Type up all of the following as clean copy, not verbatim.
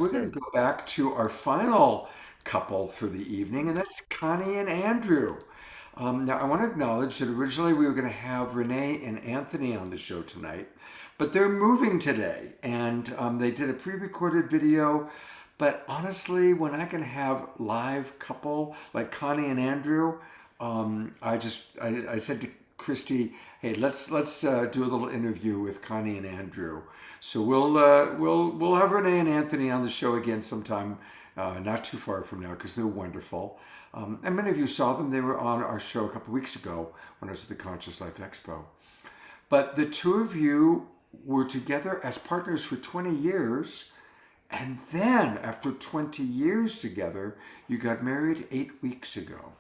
we're going to go back to our final couple for the evening, and that's Connie and Andrew. Now, I want to acknowledge that originally we were going to have Renee and Anthony on the show tonight, but they're moving today, and they did a pre-recorded video. But honestly, when I can have live couple like Connie and Andrew, I said to Christy, hey, let's do a little interview with Connie and Andrew. So we'll have Renee and Anthony on the show again sometime, not too far from now, because they're wonderful. And many of you saw them. They were on our show a couple weeks ago when I was at the Conscious Life Expo. But the two of you were together as partners for 20 years. And then after 20 years together, you got married 8 weeks ago.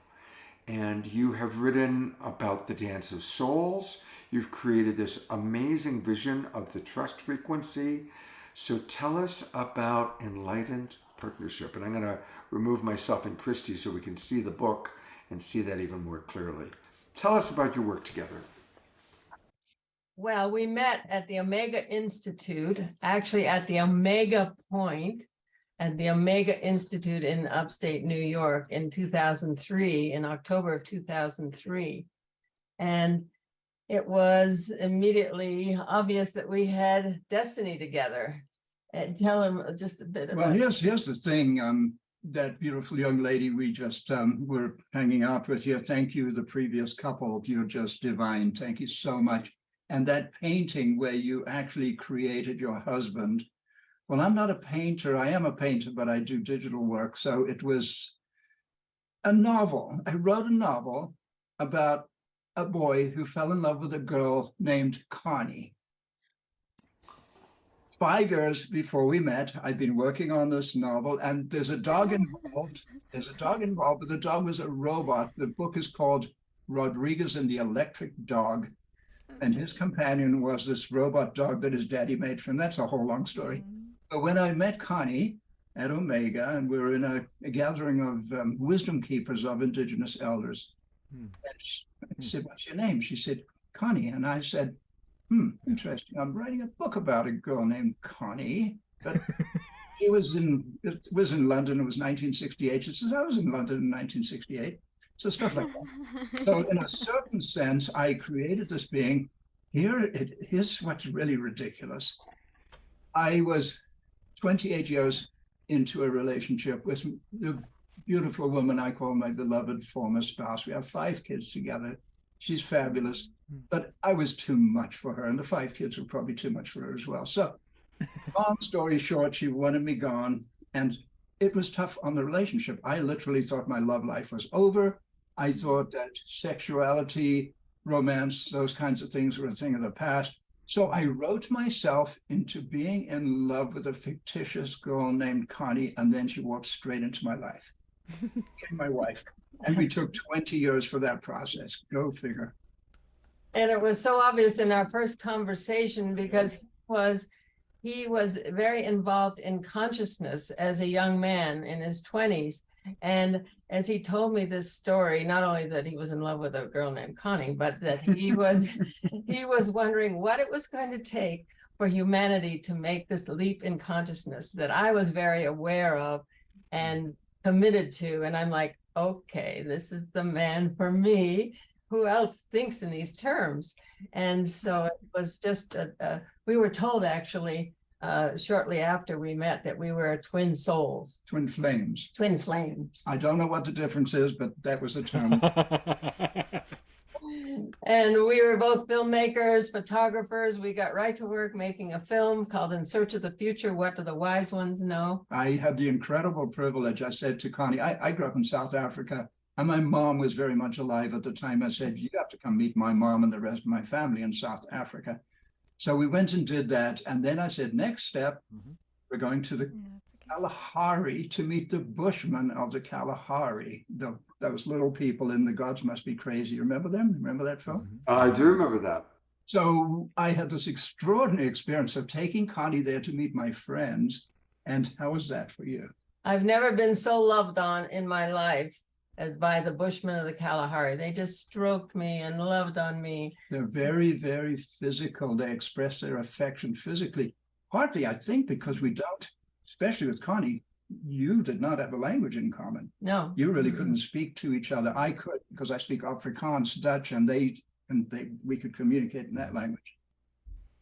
And you have written about the Dance of Souls. You've created this amazing vision of the trust frequency. So tell us about Enlightened Partnership. And I'm going to remove myself and Christy so we can see the book and see that even more clearly. Tell us about your work together. Well, we met at the Omega Institute, actually at the Omega Point, at the Omega Institute in upstate New York in 2003, in October of 2003. And it was immediately obvious that we had destiny together. And tell him just a bit about. Well, here's the thing. That beautiful young lady we just were hanging out with here. Thank you, the previous couple. You're just divine. Thank you so much. And that painting where you actually created your husband. Well, I'm not a painter. I am a painter, but I do digital work. So it was a novel. I wrote a novel about a boy who fell in love with a girl named Connie. 5 years before we met, I'd been working on this novel, and there's a dog involved. But the dog was a robot. The book is called Rodriguez and the Electric Dog. And his companion was this robot dog that his daddy made for him. That's a whole long story. But when I met Connie at Omega, and we were in a gathering of wisdom keepers of Indigenous elders, and I said, what's your name? She said, Connie. And I said, interesting. I'm writing a book about a girl named Connie. But it was in London. It was 1968. She says, I was in London in 1968. So stuff like that. So in a certain sense, I created this being. Here's what's really ridiculous. I was 28 years into a relationship with the beautiful woman I call my beloved former spouse. We have 5 kids together. She's fabulous, but I was too much for her, and the 5 kids were probably too much for her as well. So long story short, she wanted me gone, and it was tough on the relationship. I literally thought my love life was over. I thought that sexuality, romance, those kinds of things were a thing of the past. So I wrote myself into being in love with a fictitious girl named Connie, and then she walked straight into my life, became my wife. And we took 20 years for that process. Go figure. And it was so obvious in our first conversation because he was very involved in consciousness as a young man in his 20s. And as he told me this story, not only that he was in love with a girl named Connie, but that he was wondering what it was going to take for humanity to make this leap in consciousness that I was very aware of and committed to. And I'm like, okay, this is the man for me. Who else thinks in these terms? And so it was just, we were told actually, shortly after we met that we were twin souls. Twin flames. Twin flames. I don't know what the difference is, but that was the term. And we were both filmmakers, photographers. We got right to work making a film called In Search of the Future, What Do the Wise Ones Know? I had the incredible privilege. I said to Connie, I grew up in South Africa, and my mom was very much alive at the time. I said, you have to come meet my mom and the rest of my family in South Africa. So we went and did that. And then I said, next step, we're going to the Kalahari to meet the Bushmen of the Kalahari, those little people in The Gods Must Be Crazy. Remember them? Remember that film? I do remember that. So I had this extraordinary experience of taking Connie there to meet my friends. And how was that for you? I've never been so loved on in my life as by the Bushmen of the Kalahari. They just stroked me and loved on me. They're very, very physical. They express their affection physically, partly, I think, because we don't especially with Connie, you did not have a language in common. No. You really couldn't speak to each other. I could, because I speak Afrikaans, Dutch, and we could communicate in that language.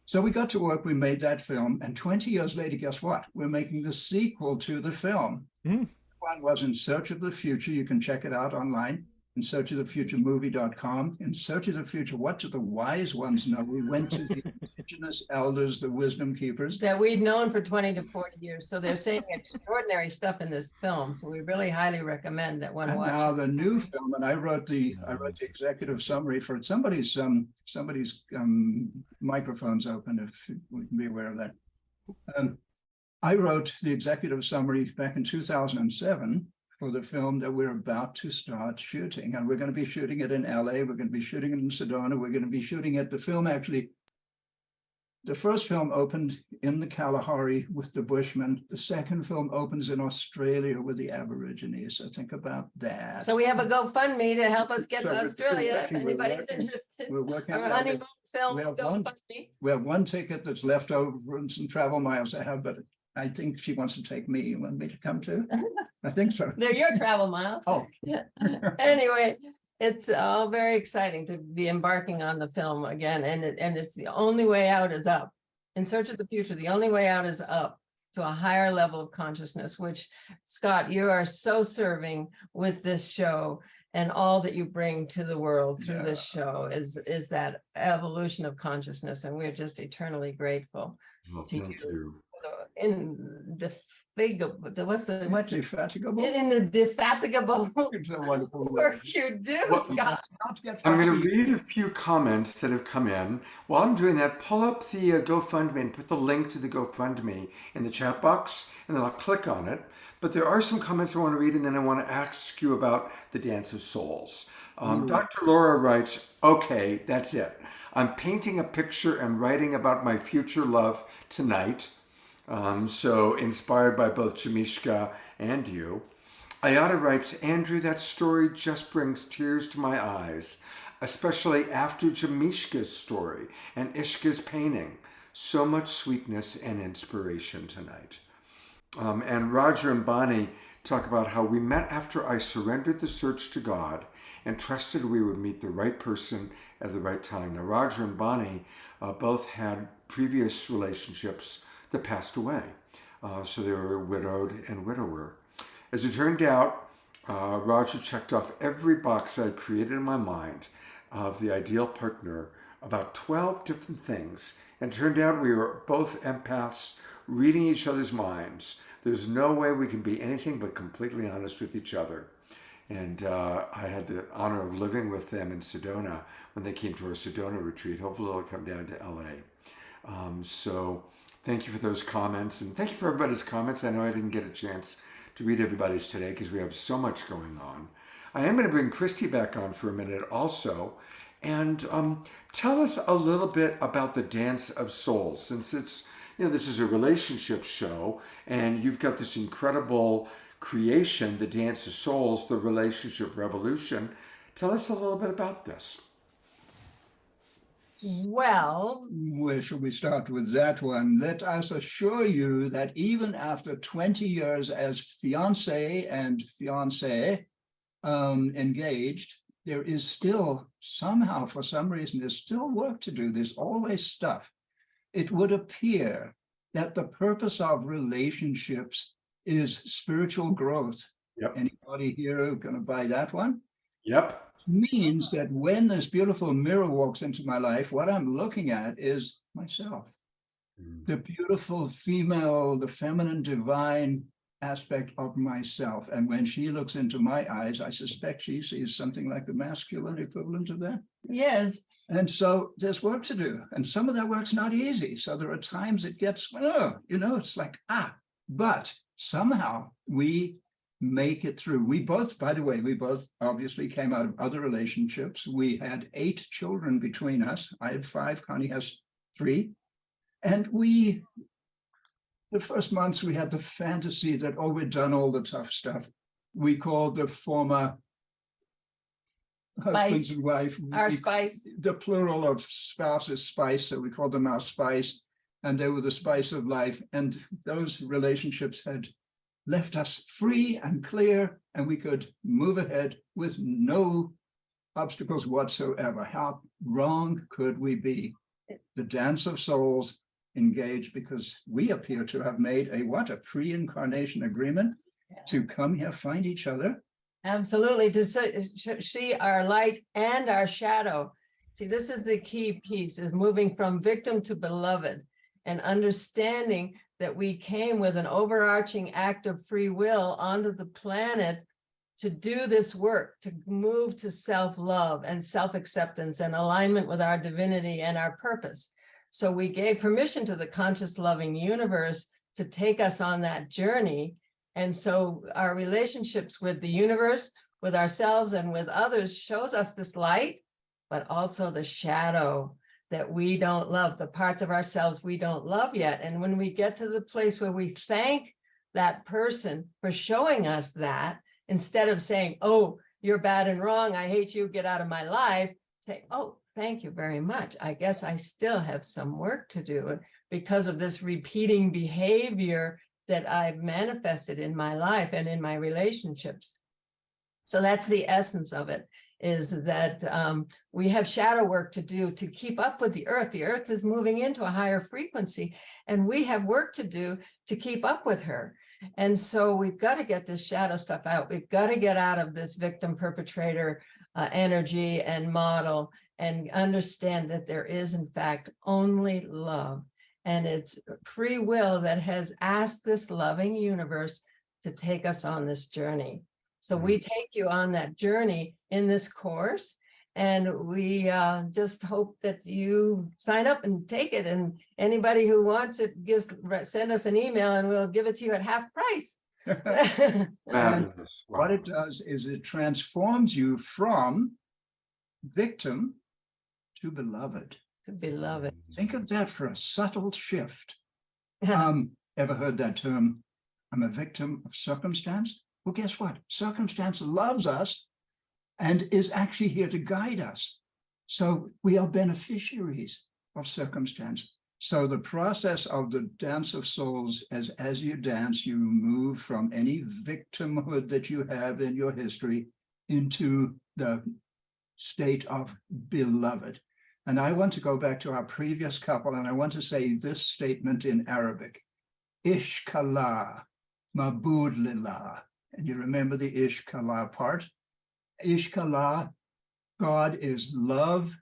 So we got to work, we made that film, and 20 years later, guess what? We're making the sequel to the film. One was In Search of the Future. You can check it out online, insearchofthefuturemovie.com. In Search of the Future, what do the wise ones know? We went to the indigenous elders, the wisdom keepers. That we've known for 20 to 40 years. So they're saying extraordinary stuff in this film. So we really highly recommend that one And watch. now the new film, and I wrote the executive summary for it. Somebody's microphone's open, if we can be aware of that. I wrote the executive summary back in 2007 for the film that we're about to start shooting. And we're going to be shooting it in LA. We're going to be shooting it in Sedona. We're going to be shooting it. The film actually, the first film opened in the Kalahari with the Bushmen. The second film opens in Australia with the Aborigines. So think about that. So we have a GoFundMe to help us get So to we're Australia. If working- we're anybody's working- interested. We're working Our on that. honeymoon film, we have one- GoFundMe. We have one ticket that's left over from some travel miles I have, but I think she wants to take me. You want me to come too? I think so. They're your travel miles. Oh. Yeah. Anyway, it's all very exciting to be embarking on the film again, and it's the only way out is up. In Search of the Future, the only way out is up to a higher level of consciousness, which, Scott, you are so serving with this show, and all that you bring to the world through this show is that evolution of consciousness, and we're just eternally grateful. Well, to thank you. Indefatigable. Indefatigable It's a wonderful work you do, Well, Scott. I'm going to read a few comments that have come in. While I'm doing that, pull up the GoFundMe and put the link to the GoFundMe in the chat box, and then I'll click on it. But there are some comments I want to read, and then I want to ask you about the Dance of Souls. Dr. Laura writes, okay, that's it. I'm painting a picture and writing about my future love tonight. So inspired by both Jamishka and you. Ayada writes, Andrew, that story just brings tears to my eyes, especially after Jamishka's story and Ishka's painting. So much sweetness and inspiration tonight. And Roger and Bonnie talk about how we met after I surrendered the search to God and trusted we would meet the right person at the right time. Now, Roger and Bonnie both had previous relationships that passed away. So they were widowed and widower. As it turned out, Roger checked off every box I created in my mind of the ideal partner, about 12 different things. And it turned out we were both empaths, reading each other's minds. There's no way we can be anything but completely honest with each other. And I had the honor of living with them in Sedona when they came to our Sedona retreat. Hopefully they'll come down to LA. So thank you for those comments, and thank you for everybody's comments. I know I didn't get a chance to read everybody's today because we have so much going on. I am going to bring Christy back on for a minute also, and tell us a little bit about the Dance of Souls, since it's, this is a relationship show, and you've got this incredible creation, the Dance of Souls, the relationship revolution. Tell us a little bit about this. Well, where should we start with that one? Let us assure you that even after 20 years as fiancé and fiancée engaged, there is still somehow, for some reason, there's still work to do. There's always stuff. It would appear that the purpose of relationships is spiritual growth. Yep. Anybody here going to buy that one? Yep. Means that when this beautiful mirror walks into my life, what I'm looking at is myself. The beautiful female, the feminine divine aspect of myself. And when she looks into my eyes, I suspect she sees something like the masculine equivalent of that. yes. And so there's work to do. And some of that work's not easy. So there are times it gets, it's like, but somehow we make it through. We both, by the way, obviously came out of other relationships. We had 8 children between us. I had 5, Connie has 3. And the first months we had the fantasy that, we'd done all the tough stuff. We called the former husbands and wife. Our spice. The plural of spouse is spice, so we called them our spice. and they were the spice of life. And those relationships had left us free and clear, and we could move ahead with no obstacles whatsoever. How wrong could we be? The dance of souls engaged because we appear to have made a pre-incarnation agreement to come here, find each other. Absolutely, to see our light and our shadow. See, this is the key piece, is moving from victim to beloved and understanding that we came with an overarching act of free will onto the planet to do this work, to move to self-love and self-acceptance and alignment with our divinity and our purpose. So we gave permission to the conscious loving universe to take us on that journey. And so our relationships with the universe, with ourselves and with others shows us this light, but also the shadow that we don't love, the parts of ourselves we don't love yet. And when we get to the place where we thank that person for showing us that, instead of saying, oh, you're bad and wrong, I hate you, get out of my life, say, oh, thank you very much. I guess I still have some work to do because of this repeating behavior that I've manifested in my life and in my relationships. So that's the essence of it, is that we have shadow work to do to keep up with the earth. The earth is moving into a higher frequency, and we have work to do to keep up with her. And so we've got to get this shadow stuff out. We've got to get out of this victim perpetrator energy and model and understand that there is, in fact, only love. And it's free will that has asked this loving universe to take us on this journey. So we take you on that journey in this course, and we just hope that you sign up and take it. And anybody who wants it, just send us an email and we'll give it to you at half price. Fabulous. Wow. What it does is it transforms you from victim to beloved. To beloved. Think of that for a subtle shift. Ever heard that term, I'm a victim of circumstance? Well, guess what? Circumstance loves us and is actually here to guide us. So we are beneficiaries of circumstance. So the process of the dance of souls, as you dance, you move from any victimhood that you have in your history into the state of beloved. And I want to go back to our previous couple, and I want to say this statement in Arabic. Ishkala, mabud lillah. And you remember the Ishkala part? Ishkala, God is love,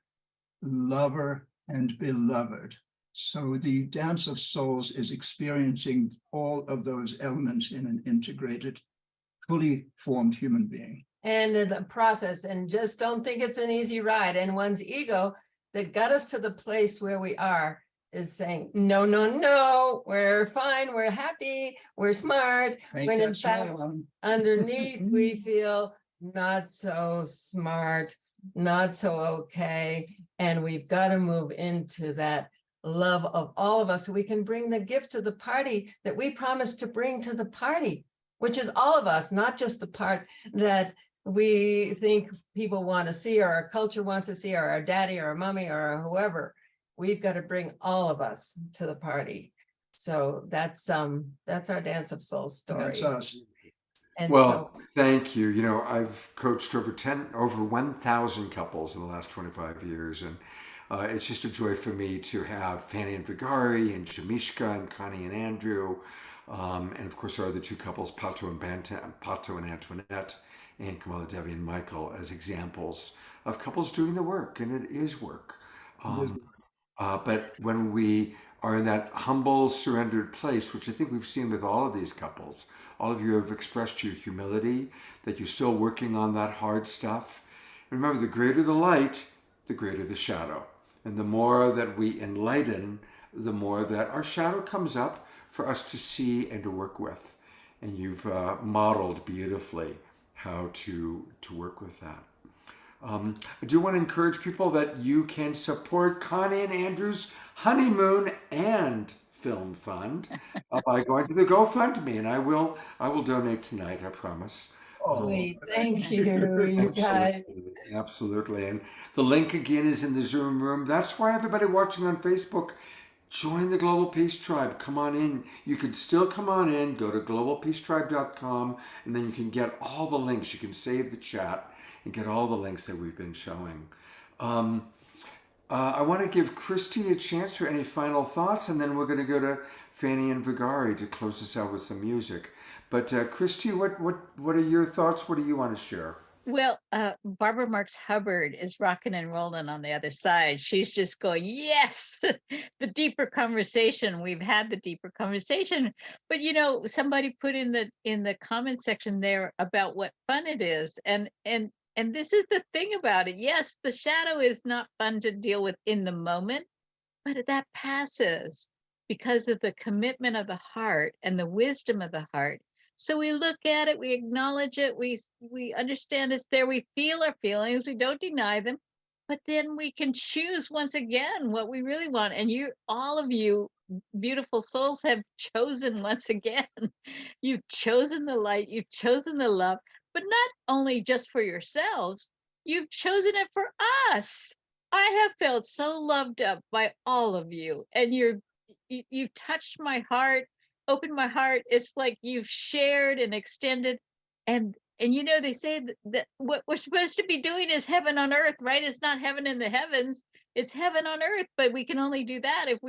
lover, and beloved. So the dance of souls is experiencing all of those elements in an integrated, fully formed human being. And the process, and just don't think it's an easy ride. And one's ego that got us to the place where we are is saying, no, no, no, we're fine, we're happy, we're smart. When in fact, underneath, we feel not so smart, not so okay. And we've got to move into that love of all of us so we can bring the gift to the party that we promised to bring to the party, which is all of us, not just the part that we think people want to see or our culture wants to see or our daddy or our mommy or whoever. We've got to bring all of us to the party. So that's our Dance of Souls story. That's us. And well, thank you. You know, I've coached over 1,000 couples in the last 25 years, and it's just a joy for me to have Fanny and Vagari and Jamishka and Connie and Andrew, and of course our other two couples, Pato and Antoinette, and Kamala Devi and Michael, as examples of couples doing the work, and it is work. But when we are in that humble, surrendered place, which I think we've seen with all of these couples, all of you have expressed your humility, that you're still working on that hard stuff. And remember, the greater the light, the greater the shadow. And the more that we enlighten, the more that our shadow comes up for us to see and to work with. And you've modeled beautifully how to work with that. I do want to encourage people that you can support Connie and Andrew's honeymoon and film fund by going to the GoFundMe, and I will donate tonight, I promise. Sweet. Thank you, you guys. Absolutely. And the link again is in the Zoom room. That's why everybody watching on Facebook, join the Global Peace Tribe. Come on in. You can still come on in. Go to globalpeacetribe.com, and then you can get all the links. You can save the chat and get all the links that we've been showing. I want to give Christy a chance for any final thoughts, and then we're going to go to Fanny and Vagari to close us out with some music. But Christy, what are your thoughts? What do you want to share? Well, Barbara Marx Hubbard is rocking and rolling on the other side. She's just going, yes, the deeper conversation. We've had the deeper conversation. But somebody put in the comment section there about what fun it is. And this is the thing about it. Yes, the shadow is not fun to deal with in the moment, but that passes because of the commitment of the heart and the wisdom of the heart. So we look at it, we acknowledge it, we understand it's there, we feel our feelings, we don't deny them, but then we can choose once again what we really want. And all of you beautiful souls have chosen once again. You've chosen the light, you've chosen the love, but not only just for yourselves, you've chosen it for us. I have felt so loved up by all of you, and you've touched my heart, opened my heart. It's like you've shared and extended, and they say that what we're supposed to be doing is heaven on earth, right? It's not heaven in the heavens, it's heaven on earth, but we can only do that if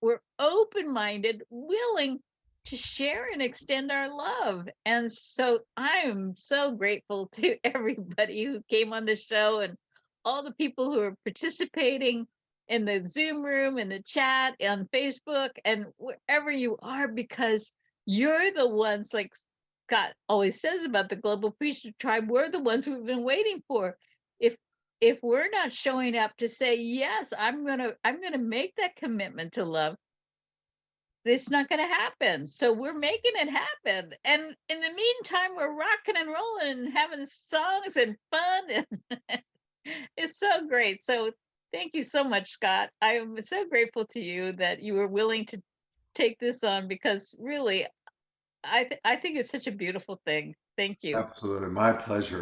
we're open-minded, willing to share and extend our love. And so I'm so grateful to everybody who came on the show and all the people who are participating in the Zoom room, in the chat, on Facebook, and wherever you are, because you're the ones, like Scott always says about the Global Peace Tribe, we're the ones we've been waiting for. If we're not showing up to say, yes, I'm gonna make that commitment to love, it's not going to happen. So we're making it happen. And in the meantime, we're rocking and rolling and having songs and fun. And it's so great. So thank you so much, Scott. I am so grateful to you that you were willing to take this on, because really, I think it's such a beautiful thing. Thank you. Absolutely. My pleasure.